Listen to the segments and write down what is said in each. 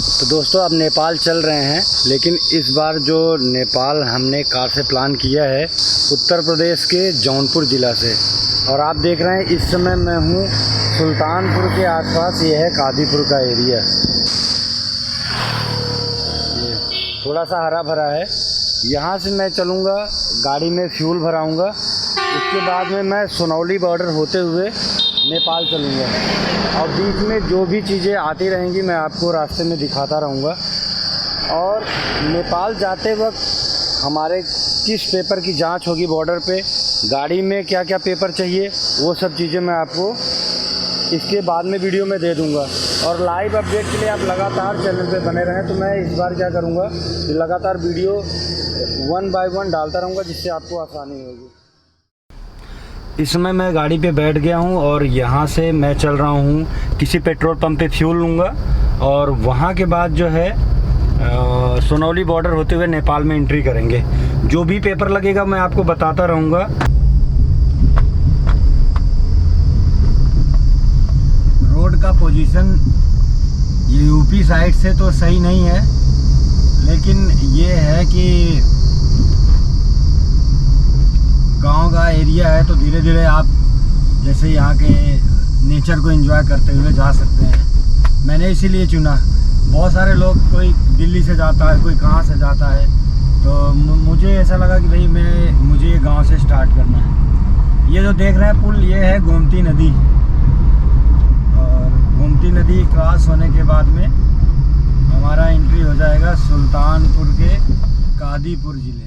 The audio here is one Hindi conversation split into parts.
तो दोस्तों अब नेपाल चल रहे हैं, लेकिन इस बार जो नेपाल हमने कार से प्लान किया है उत्तर प्रदेश के जौनपुर ज़िला से। और आप देख रहे हैं इस समय मैं हूँ सुल्तानपुर के आसपास, ये है कादीपुर का एरिया। ये थोड़ा सा हरा भरा है। यहाँ से मैं चलूँगा, गाड़ी में फ्यूल भराऊँगा, उसके बाद में मैं सोनौली बॉर्डर होते हुए नेपाल चलूँगा। और बीच में जो भी चीज़ें आती रहेंगी मैं आपको रास्ते में दिखाता रहूँगा। और नेपाल जाते वक्त हमारे किस पेपर की जांच होगी बॉर्डर पे, गाड़ी में क्या क्या पेपर चाहिए, वो सब चीज़ें मैं आपको इसके बाद में वीडियो में दे दूँगा। और लाइव अपडेट के लिए आप लगातार चैनल पे बने रहें। तो मैं इस बार क्या करूँगा कि लगातार वीडियो 1 बाय 1 डालता रहूँगा, जिससे आपको आसानी होगी। इस समय मैं गाड़ी पे बैठ गया हूँ और यहाँ से मैं चल रहा हूँ किसी पेट्रोल पंप पे फ्यूल लूँगा और वहाँ के बाद जो है सोनौली बॉर्डर होते हुए नेपाल में एंट्री करेंगे। जो भी पेपर लगेगा मैं आपको बताता रहूँगा। रोड का पोजीशन ये यूपी साइड से तो सही नहीं है, लेकिन ये है कि गांव का एरिया है, तो धीरे धीरे आप जैसे यहाँ के नेचर को एंजॉय करते हुए जा सकते हैं। मैंने इसीलिए चुना। बहुत सारे लोग, कोई दिल्ली से जाता है, कोई कहाँ से जाता है, तो मुझे ऐसा लगा कि भाई मुझे ये गांव से स्टार्ट करना है। ये जो देख रहे हैं पुल, ये है गोमती नदी। और गोमती नदी क्रॉस होने के बाद में हमारा एंट्री हो जाएगा सुल्तानपुर के कादीपुर ज़िले में।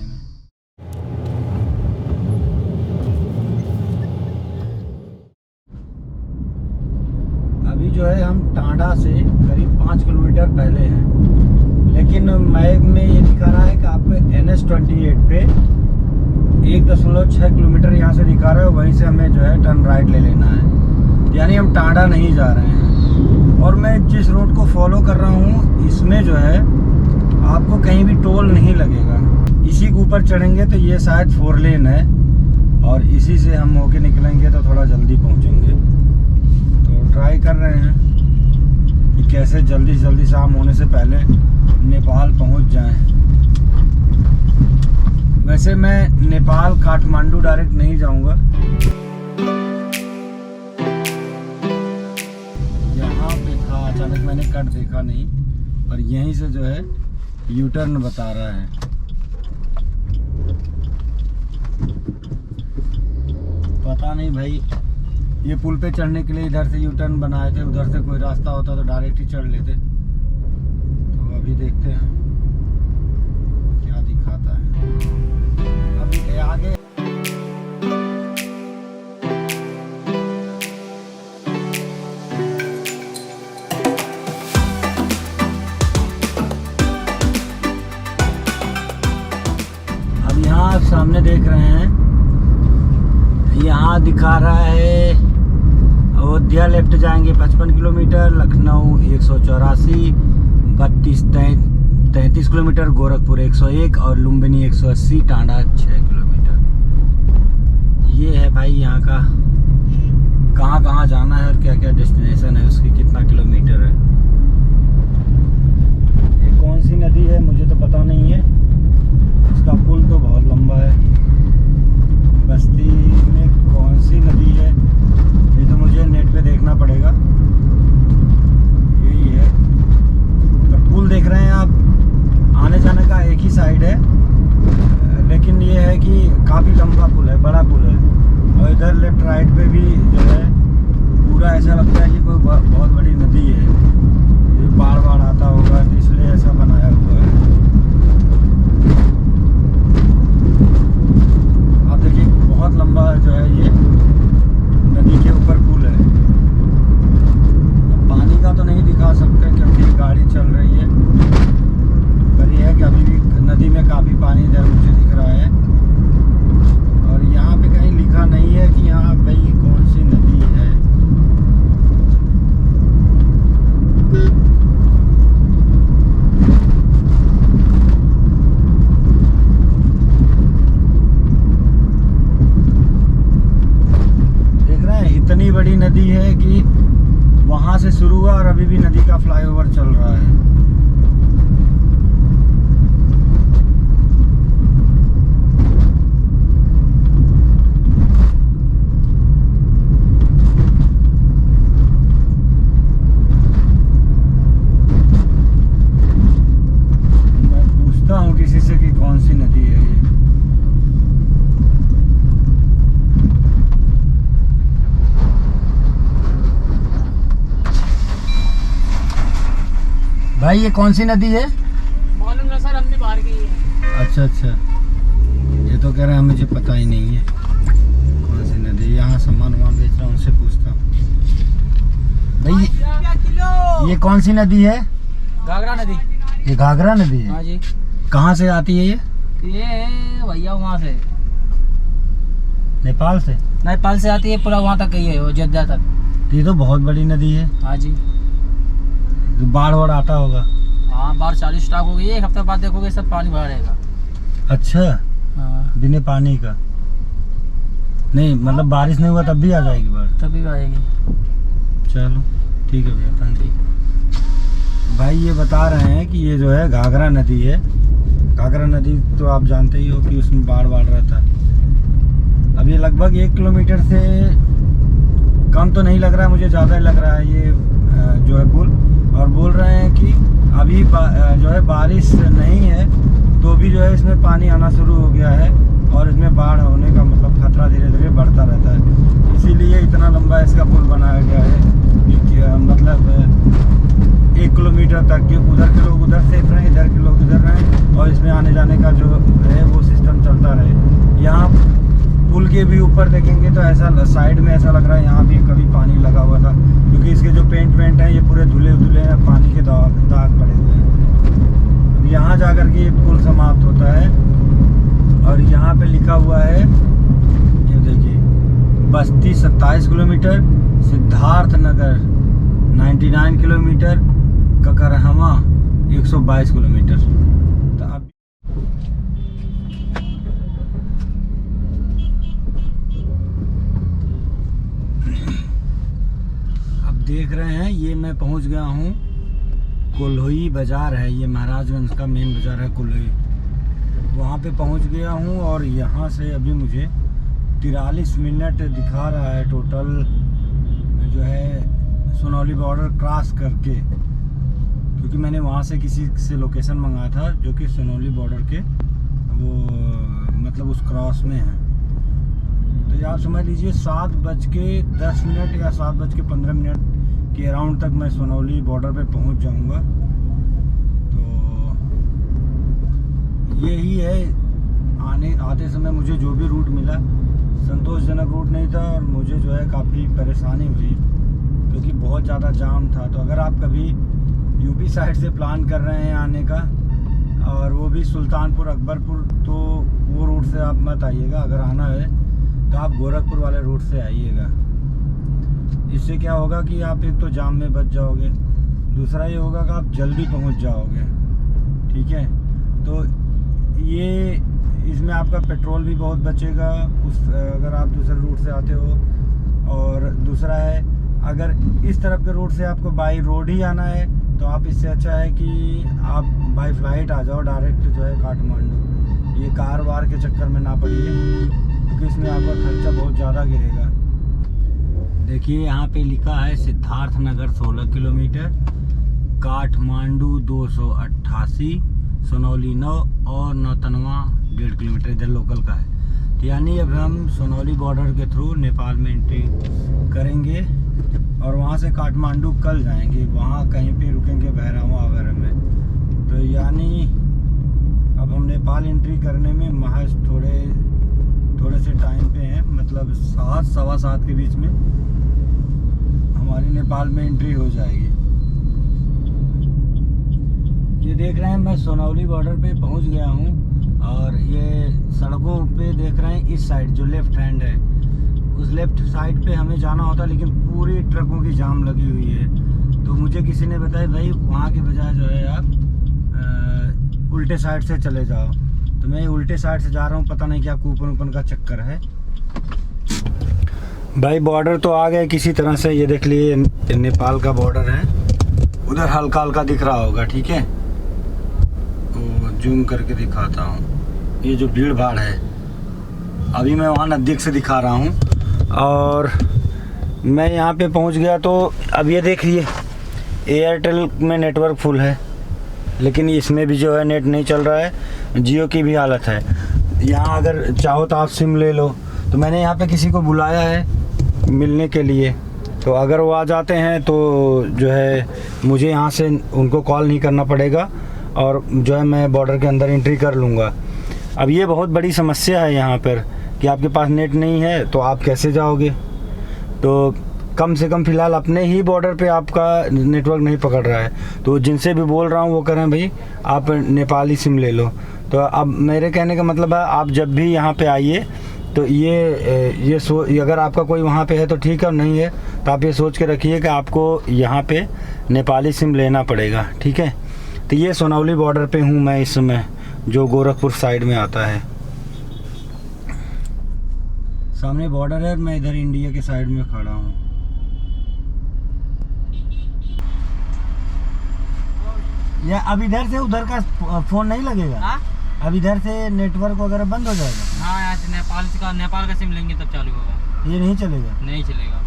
जो है हम टांडा से करीब 5 किलोमीटर पहले हैं, लेकिन मैप में ये दिखा रहा है कि आपको NH-28 पे 1.6 किलोमीटर यहाँ से दिखा रहा है। वहीं से हमें जो है टर्न राइट ले लेना है, यानी हम टांडा नहीं जा रहे हैं। और मैं जिस रोड को फॉलो कर रहा हूँ इसमें जो है आपको कहीं भी टोल नहीं लगेगा। इसी के ऊपर चढ़ेंगे तो ये शायद 4 लेन है और इसी से हम होके निकलेंगे तो थोड़ा जल्दी पहुँचेंगे। ट्राई कर रहे हैं कि कैसे जल्दी से जल्दी शाम होने से पहले नेपाल पहुंच जाएं। वैसे मैं नेपाल काठमांडू डायरेक्ट नहीं जाऊंगा। यहाँ पे था, अचानक मैंने कट देखा नहीं और यहीं से जो है यू टर्न बता रहा है। पता नहीं भाई, ये पुल पे चढ़ने के लिए इधर से यू टर्न बनाए थे, उधर से कोई रास्ता होता तो डायरेक्ट ही चढ़ लेते। तो अभी देखते हैं क्या दिखाता है। अभी आगे अब यहाँ आप सामने देख रहे हैं, यहाँ दिखा रहा है अयोध्या लेफ्ट जाएंगे 55 किलोमीटर, लखनऊ 184, 33 किलोमीटर, गोरखपुर 101 और लुम्बिनी 180, टांडा 6 किलोमीटर। ये है भाई यहाँ का कहाँ कहाँ जाना है और क्या क्या डेस्टिनेशन है, उसकी कितना किलोमीटर है। ये कौन सी नदी है मुझे तो पता नहीं है, इसका पुल तो बहुत लंबा है। बस्ती में कौन सी नदी है ये तो मुझे नेट पे देखना पड़ेगा। यही है, तो पुल देख रहे हैं आप, आने जाने का एक ही साइड है, लेकिन ये है कि काफ़ी लंबा पुल है, बड़ा पुल है। और इधर लेफ्ट राइट पे भी जो है पूरा ऐसा लगता है कि कोई बहुत बड़ी नदी है। ये बार बार आता होगा तो इसलिए ऐसा बनाया हुआ है। बहुत लंबा जो है ये नदी के ऊपर पुल है। पानी का तो नहीं दिखा सकते क्योंकि गाड़ी चल रही है, पर यह है कि अभी भी नदी में काफ़ी पानी इधर मुझे दिख रहा है। और यहाँ पे कहीं लिखा नहीं है कि यहाँ भाई कौन सी नदी है। कौन सी नदी है ये। भाई ये कौन सी नदी है? मालूम ना सर, हमने बाहर की है। अच्छा अच्छा, ये तो कह रहे हैं मुझे पता ही नहीं है कौन सी नदी। यहाँ सामान वामान बेच रहा हूँ, उनसे पूछता हूँ। भाई ये कौन सी नदी है? घाघरा नदी। ये घाघरा नदी है? हाँ जी। कहाँ से आती है ये? ये भैया वहाँ से, नेपाल से? नेपाल से आती है, पूरा वहाँ तक गई है, वो जद्दा तक। ये तो बहुत बड़ी नदी है। हाँ जी। तो बाढ़ वाढ़ आता होगा? हाँ, बाढ़ 40 स्टार्ट हो गई है, एक हफ्ते बाद देखोगे सब पानी भरा रहेगा। अच्छा, हाँ, बिना पानी का नहीं, मतलब बारिश नहीं हुआ तब भी आ जाएगी बाढ़? तभी आएगी। चलो ठीक है भैया, थैंक यू। भाई ये बता रहे हैं कि ये जो है घाघरा नदी है। घाघरा नदी तो आप जानते ही हो कि उसमें बाढ़ रहता है। अब ये लगभग 1 किलोमीटर से कम तो नहीं लग रहा है, मुझे ज़्यादा ही लग रहा है ये जो है पुल। और बोल रहे हैं कि अभी जो है बारिश नहीं है तो भी जो है इसमें पानी आना शुरू हो गया है और इसमें बाढ़ होने का मतलब खतरा धीरे धीरे बढ़ता रहता है। इसीलिए इतना लंबा इसका पुल बनाया गया है कि मतलब 1 किलोमीटर तक के उधर के लोग उधर सेफ रहें, इधर के लोग इधर रहें और इसमें आने जाने का जो है वो सिस्टम चलता रहे। यहाँ पुल के भी ऊपर देखेंगे तो ऐसा साइड में ऐसा लग रहा है यहाँ भी कभी पानी लगा हुआ था, क्योंकि इसके जो पेंट हैं ये पूरे धुले हैं, पानी के दाग पड़े हुए हैं। यहाँ जाकर के ये पुल समाप्त होता है और यहाँ पे लिखा हुआ है, ये देखिए, बस्ती 27 kilometre, Siddharth Nagar 99 kilometre, ककरहमा 122 kilometre. तो अब देख रहे हैं ये मैं पहुंच गया हूँ, कोल्होई बाज़ार है, ये महाराजगंज का मेन बाज़ार है कोल्होई, वहाँ पे पहुँच गया हूँ। और यहाँ से अभी मुझे 43 मिनट दिखा रहा है टोटल, जो है सोनौली बॉर्डर क्रॉस करके, क्योंकि मैंने वहाँ से किसी से लोकेशन मंगाया था जो कि सोनौली बॉर्डर के वो मतलब उस क्रॉस में है। तो ये आप समझ लीजिए 7:10 या 7:15 के अराउंड तक मैं सोनौली बॉर्डर पे पहुंच जाऊंगा। तो यही है, आते समय मुझे जो भी रूट मिला संतोषजनक रूट नहीं था और मुझे जो है काफ़ी परेशानी हुई क्योंकि बहुत ज़्यादा जाम था। तो अगर आप कभी यूपी साइड से प्लान कर रहे हैं आने का और वो भी सुल्तानपुर अकबरपुर, तो वो रूट से आप मत आइएगा। अगर आना है तो आप गोरखपुर वाले रूट से आइएगा। इससे क्या होगा कि आप एक तो जाम में बच जाओगे, दूसरा ये होगा कि आप जल्दी पहुंच जाओगे। ठीक है, तो ये इसमें आपका पेट्रोल भी बहुत बचेगा अगर आप दूसरे रूट से आते हो। और दूसरा है, अगर इस तरफ के रूट से आपको बाई रोड ही आना है तो आप इससे अच्छा है कि आप बाई फ्लाइट आ जाओ डायरेक्ट जो है काठमांडू। ये कार वार के चक्कर में ना पड़िए क्योंकि इसमें आपका खर्चा बहुत ज़्यादा गिरेगा। देखिए यहाँ पे लिखा है सिद्धार्थ नगर 16 किलोमीटर, काठमांडू 288, सोनौली 9 और नौतनवा 1.5 किलोमीटर इधर लोकल का है। तो यानी अब हम सोनौली बॉर्डर के थ्रू नेपाल में एंट्री करेंगे और वहाँ से काठमांडू कल जाएंगे, वहाँ कहीं पे रुकेंगे भैरवा वगैरह में। तो यानी अब हम नेपाल एंट्री करने में महज थोड़े से टाइम पे हैं, मतलब 7 सवा 7 के बीच में हमारी नेपाल में एंट्री हो जाएगी। ये देख रहे हैं मैं सोनौली बॉर्डर पे पहुंच गया हूं और ये सड़कों पे देख रहे हैं इस साइड जो लेफ्ट हैंड है उस लेफ्ट साइड पे हमें जाना होता है, लेकिन पूरी ट्रकों की जाम लगी हुई है। तो मुझे किसी ने बताया भाई वहाँ के बजाय जो है आप उल्टे साइड से चले जाओ, तो मैं उल्टे साइड से जा रहा हूँ, पता नहीं क्या कूपन का चक्कर है। भाई बॉर्डर तो आ गए किसी तरह से, ये देख लिए नेपाल का बॉर्डर है, उधर हल्का हल्का दिख रहा होगा। ठीक है, तो जूम करके दिखाता हूँ, ये जो भीड़ भाड़ है अभी मैं वहाँ नज़दीक से दिखा रहा हूँ। और मैं यहाँ पे पहुँच गया तो अब ये देखिए एयरटेल में नेटवर्क फुल है, लेकिन इसमें भी जो है नेट नहीं चल रहा है। जियो की भी हालत है। यहाँ अगर चाहो तो आप सिम ले लो। तो मैंने यहाँ पे किसी को बुलाया है मिलने के लिए, तो अगर वो आ जाते हैं तो जो है मुझे यहाँ से उनको कॉल नहीं करना पड़ेगा और जो है मैं बॉर्डर के अंदर एंट्री कर लूँगा। अब ये बहुत बड़ी समस्या है यहाँ पर कि आपके पास नेट नहीं है तो आप कैसे जाओगे। तो कम से कम फ़िलहाल अपने ही बॉर्डर पे आपका नेटवर्क नहीं पकड़ रहा है। तो जिनसे भी बोल रहा हूँ वो कह रहे हैं भाई आप नेपाली सिम ले लो। तो अब मेरे कहने का मतलब है आप जब भी यहाँ पे आइए तो ये अगर आपका कोई वहाँ पे है तो ठीक है, और नहीं है तो आप ये सोच के रखिए कि आपको यहाँ पे नेपाली सिम लेना पड़ेगा, ठीक है। तो ये सोनौली बॉर्डर पे हूँ मैं इस समय, जो गोरखपुर साइड में आता है। सामने बॉर्डर है, मैं इधर इंडिया के साइड में खड़ा हूँ। या अब इधर से उधर का फ़ोन नहीं लगेगा? हाँ? अब इधर से नेटवर्क वगैरह बंद हो जाएगा? हाँ, यहाँ से नेपाल का सिम लेंगे तब चालू होगा। ये नहीं चलेगा? नहीं चलेगा।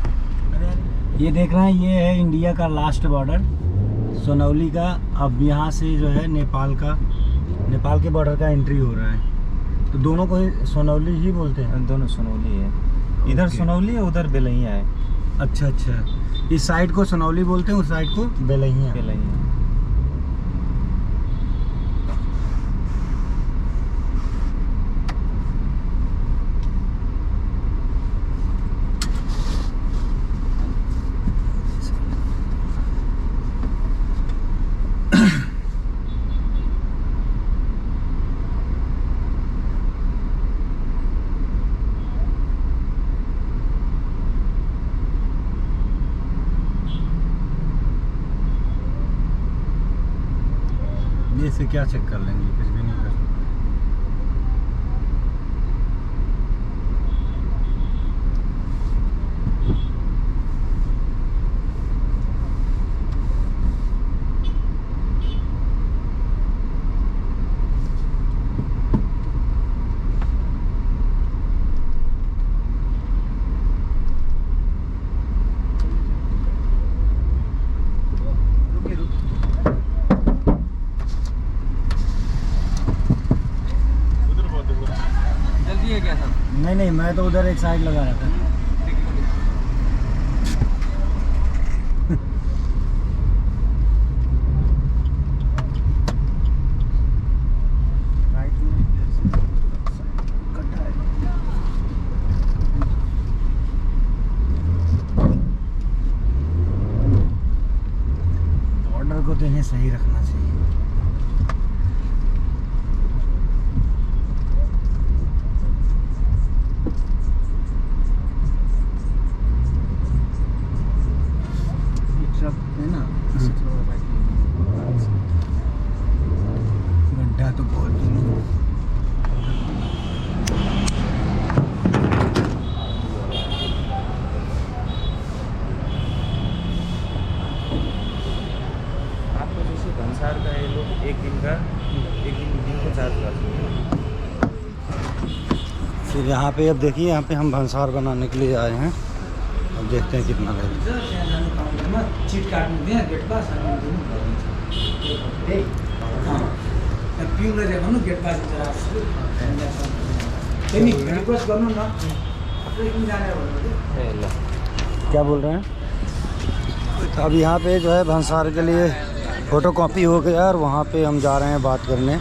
ये देख रहे हैं, ये है इंडिया का लास्ट बॉर्डर सोनौली का। अब यहाँ से जो है नेपाल के बॉर्डर का एंट्री हो रहा है। तो दोनों को ही सोनौली ही बोलते हैं? दोनों सोनौली है। इधर सोनौली है, उधर बेलैया है। अच्छा अच्छा, इस साइड को सोनौली बोलते हैं, उस साइड को बेलैया। बेलैया। ये से क्या चेक कर लेंगे? कुछ भी नहीं कर सकते। जल्दी है क्या सर? नहीं, मैं तो उधर एक साइड लगा रहा था। बॉर्डर को तो इन्हें सही रखना चाहिए। है ना, गड्ढा तो बहुत दूर। आपको जैसे भंसार का ये लोग एक दिन को चार्ज करते हैं। फिर यहाँ पे अब देखिए, यहाँ पे हम भंसार बनाने के लिए आए हैं। अब देखते हैं कितना लगेगा। चीट काटने दिया गेट पास पिउँदै देखाउनु गेट पास रिक्वेस्ट गर्नु न। क्या बोल रहे हैं? तो अब यहाँ पे जो है भंसार के लिए फ़ोटो कॉपी हो गया और वहाँ पे हम जा रहे हैं बात करने।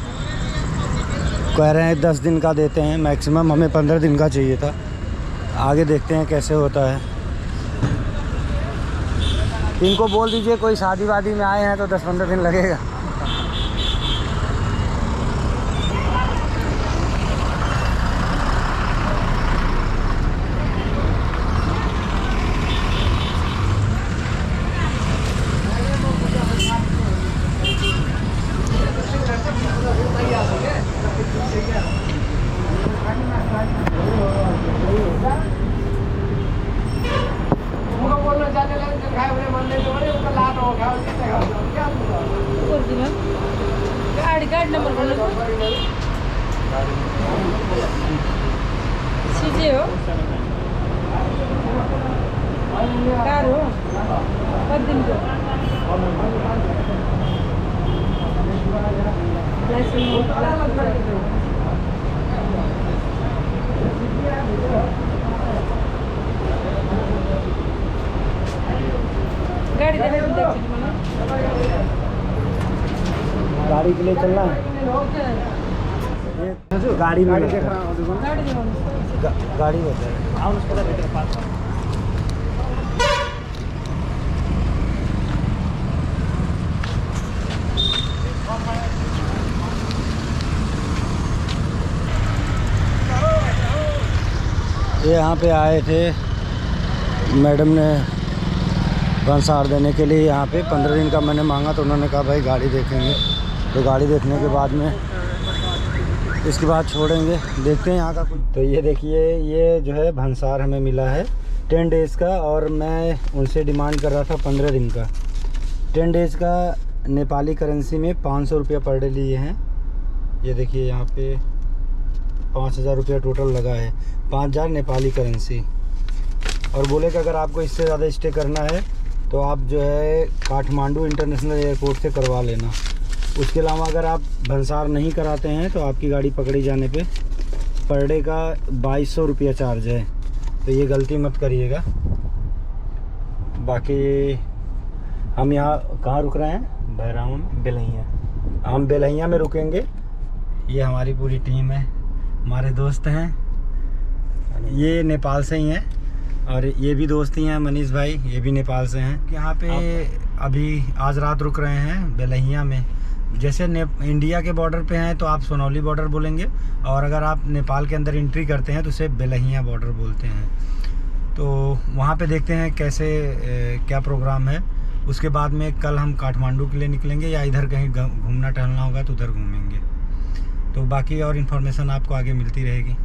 कह रहे हैं 10 दिन का देते हैं मैक्सिमम, हमें 15 दिन का चाहिए था। आगे देखते हैं कैसे होता है। इनको बोल दीजिए कोई शादी वादी में आए हैं तो 10-15 दिन लगेगा। गाड़ी गाड़ी नंबर बोलो सीजे हो कार हो कति दिन को गाड़ी के लिए चलना है। ये गाड़ी में लगता है। गाड़ी होता है। ये यहाँ पे आए थे, मैडम ने भंसार देने के लिए यहाँ पे 15 दिन का मैंने मांगा, तो उन्होंने कहा भाई गाड़ी देखेंगे। तो गाड़ी देखने के बाद में इसके बाद छोड़ेंगे, देखते हैं यहाँ का कुछ। तो ये देखिए, ये जो है भंसार हमें मिला है 10 डेज़ का, और मैं उनसे डिमांड कर रहा था 15 दिन का। 10 डेज़ का नेपाली करेंसी में 500 रुपया पर डे लिए हैं। ये देखिए यहाँ पे 5000 रुपया टोटल लगा है, 5000 नेपाली करेंसी। और बोले कि अगर आपको इससे ज़्यादा स्टे करना है तो आप जो है काठमांडू इंटरनेशनल एयरपोर्ट से करवा लेना। उसके अलावा अगर आप भंसार नहीं कराते हैं तो आपकी गाड़ी पकड़ी जाने पे पर डे का 2200 रुपया चार्ज है। तो ये गलती मत करिएगा। बाकी हम यहाँ कहाँ रुक रहे हैं? बहराम बेलहिया। हम बेलहिया में रुकेंगे। ये हमारी पूरी टीम है, हमारे दोस्त हैं, ये नेपाल से ही हैं, और ये भी दोस्त ही हैं मनीष भाई, ये भी नेपाल से हैं। यहाँ पे अभी आज रात रुक रहे हैं बेलहिया में। जैसे इंडिया के बॉर्डर पे हैं तो आप सोनौली बॉर्डर बोलेंगे, और अगर आप नेपाल के अंदर एंट्री करते हैं तो उसे बेलहिया बॉर्डर बोलते हैं। तो वहाँ पे देखते हैं कैसे क्या प्रोग्राम है। उसके बाद में कल हम काठमांडू के लिए निकलेंगे, या इधर कहीं घूमना टहलना होगा तो उधर घूमेंगे। तो बाकी और इन्फॉर्मेशन आपको आगे मिलती रहेगी।